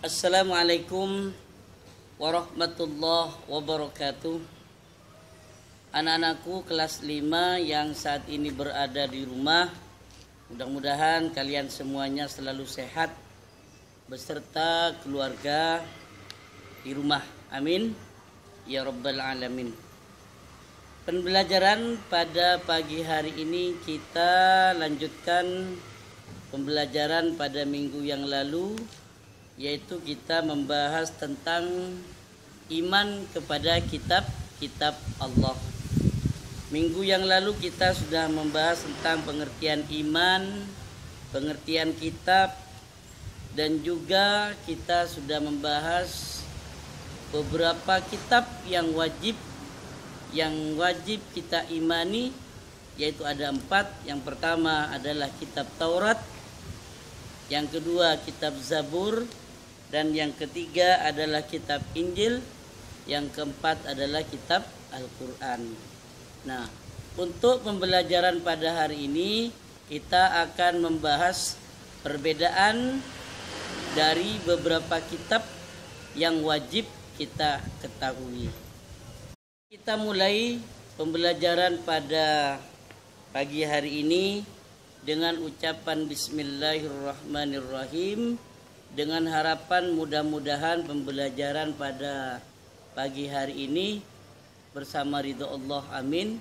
Assalamualaikum warahmatullahi wabarakatuh. Anak-anakku kelas 5 yang saat ini berada di rumah, mudah-mudahan kalian semuanya selalu sehat beserta keluarga di rumah. Amin ya rabbal alamin. Pembelajaran pada pagi hari ini kita lanjutkan pembelajaran pada minggu yang lalu, yaitu kita membahas tentang iman kepada kitab-kitab Allah. Minggu yang lalu kita sudah membahas tentang pengertian iman, pengertian kitab, dan juga kita sudah membahas beberapa kitab yang wajib kita imani, yaitu ada 4. Yang pertama adalah kitab Taurat, yang kedua kitab Zabur, dan yang ketiga adalah kitab Injil, yang keempat adalah kitab Al-Quran. Nah, untuk pembelajaran pada hari ini kita akan membahas perbedaan dari beberapa kitab yang wajib kita ketahui. Kita mulai pembelajaran pada pagi hari ini dengan ucapan Bismillahirrahmanirrahim, dengan harapan mudah-mudahan pembelajaran pada pagi hari ini bersama ridho Allah, amin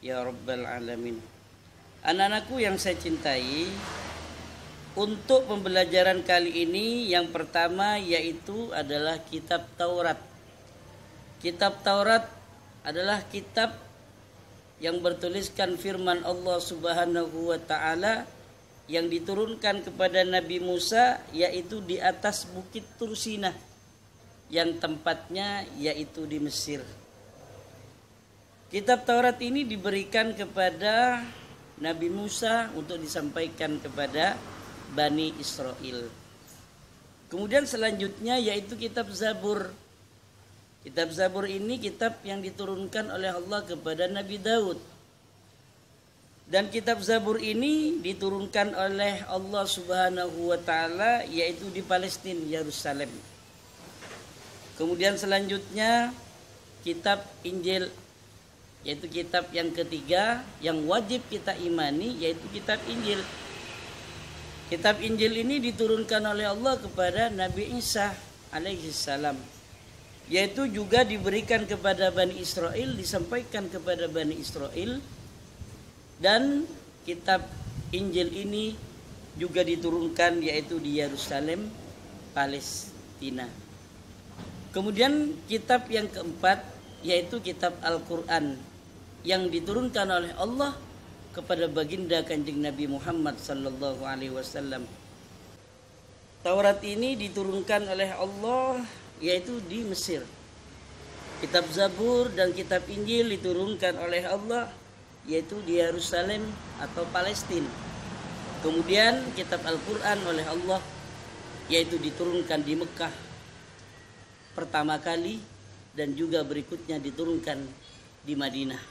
ya rabbal alamin. Anak-anakku yang saya cintai, untuk pembelajaran kali ini yang pertama yaitu adalah kitab Taurat. Kitab Taurat adalah kitab yang bertuliskan firman Allah Subhanahu wa taala yang diturunkan kepada Nabi Musa, yaitu di atas bukit Tursina, yang tempatnya yaitu di Mesir. Kitab Taurat ini diberikan kepada Nabi Musa untuk disampaikan kepada Bani Israel. Kemudian selanjutnya yaitu kitab Zabur. Kitab Zabur ini kitab yang diturunkan oleh Allah kepada Nabi Daud. Dan kitab Zabur ini diturunkan oleh Allah Subhanahu wa taala yaitu di Palestina, Yerusalem. Kemudian selanjutnya kitab Injil, yaitu kitab yang ketiga yang wajib kita imani, yaitu kitab Injil. Kitab Injil ini diturunkan oleh Allah kepada Nabi Isa alaihi salam, yaitu juga diberikan kepada Bani Israel, disampaikan kepada Bani Israel. Dan kitab Injil ini juga diturunkan yaitu di Yerusalem, Palestina. Kemudian kitab yang keempat yaitu kitab Al-Quran yang diturunkan oleh Allah kepada baginda Kanjeng Nabi Muhammad sallallahu alaihi wasallam. Taurat ini diturunkan oleh Allah yaitu di Mesir. Kitab Zabur dan kitab Injil diturunkan oleh Allah yaitu di Yerusalem atau Palestina. Kemudian kitab Al-Quran oleh Allah yaitu diturunkan di Mekah pertama kali, dan juga berikutnya diturunkan di Madinah,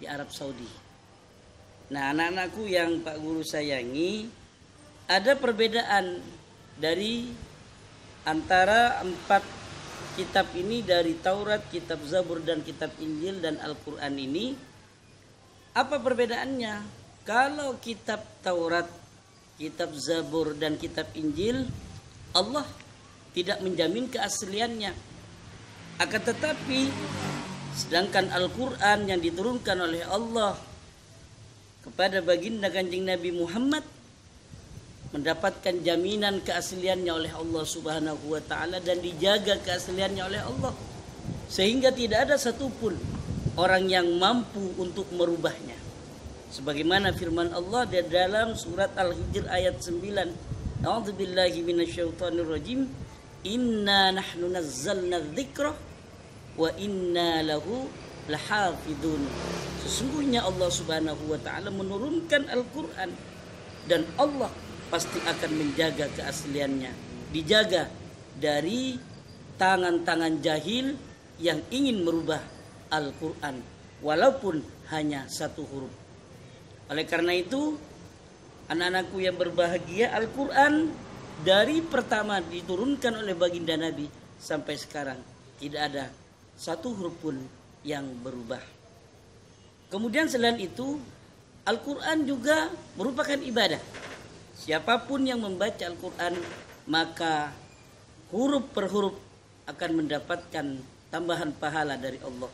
di Arab Saudi. Nah, anak-anakku yang Pak Guru sayangi, ada perbedaan dari antara 4 kitab ini, dari Taurat, kitab Zabur, dan kitab Injil dan Al-Quran ini. Apa perbedaannya? Kalau kitab Taurat, kitab Zabur, dan kitab Injil, Allah tidak menjamin keasliannya. Akan tetapi, sedangkan Al-Quran yang diturunkan oleh Allah kepada baginda Kanjeng Nabi Muhammad mendapatkan jaminan keasliannya oleh Allah Subhanahu wa taala dan dijaga keasliannya oleh Allah, sehingga tidak ada satupun orang yang mampu untuk merubahnya. Sebagaimana firman Allah di dalam surat Al-Hijr ayat 9. A'udzubillahi minasyaitonirrajim. Inna nahnu nazzalna dzikra wa inna lahu lahafidun. Sesungguhnya Allah Subhanahu wa taala menurunkan Al-Qur'an dan Allah pasti akan menjaga keasliannya, dijaga dari tangan-tangan jahil yang ingin merubah Al-Quran walaupun hanya 1 huruf. Oleh karena itu, anak-anakku yang berbahagia, Al-Quran dari pertama diturunkan oleh baginda Nabi sampai sekarang tidak ada satu huruf pun yang berubah. Kemudian selain itu, Al-Quran juga merupakan ibadah. Siapapun yang membaca Al-Quran, maka huruf per huruf akan mendapatkan tambahan pahala dari Allah.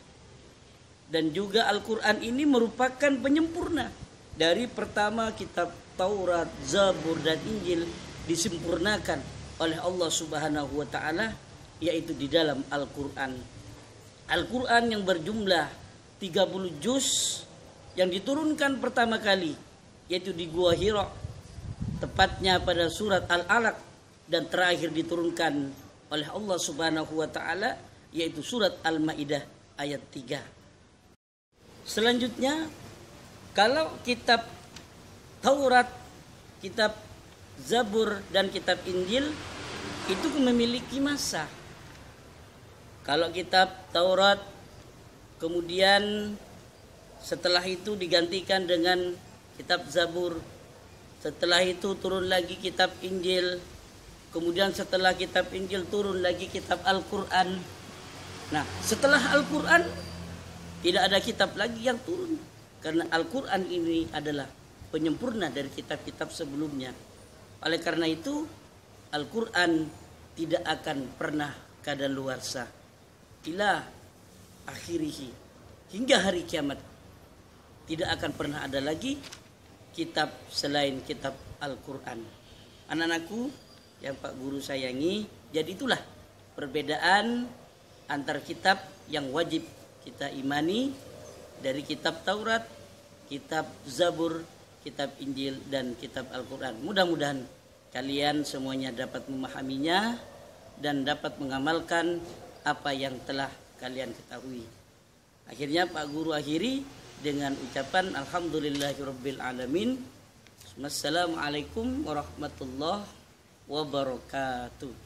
Dan juga Al-Quran ini merupakan penyempurna. Dari pertama kitab Taurat, Zabur, dan Injil disempurnakan oleh Allah Subhanahu wa Ta'ala, yaitu di dalam Al-Quran. Al-Quran yang berjumlah 30 juz yang diturunkan pertama kali, yaitu di Gua Hira, tepatnya pada surat Al-Alaq, dan terakhir diturunkan oleh Allah Subhanahu wa Ta'ala, yaitu surat Al-Maidah ayat 3. Selanjutnya, kalau kitab Taurat, kitab Zabur, dan kitab Injil itu memiliki masa. Kalau kitab Taurat kemudian setelah itu digantikan dengan kitab Zabur, setelah itu turun lagi kitab Injil, kemudian setelah kitab Injil turun lagi kitab Al-Quran. Nah, setelah Al-Quran tidak ada kitab lagi yang turun, karena Al-Quran ini adalah penyempurna dari kitab-kitab sebelumnya. Oleh karena itu, Al-Quran tidak akan pernah kadaluarsa ila akhirihi, hingga hari kiamat. Tidak akan pernah ada lagi kitab selain kitab Al-Quran. Anak-anakku yang Pak Guru sayangi, jadi itulah perbedaan antar kitab yang wajib kita imani dari kitab Taurat, kitab Zabur, kitab Injil, dan kitab Al-Quran. Mudah-mudahan kalian semuanya dapat memahaminya dan dapat mengamalkan apa yang telah kalian ketahui. Akhirnya Pak Guru akhiri dengan ucapan alhamdulillahirabbil alamin. Wassalamualaikum warahmatullahi wabarakatuh.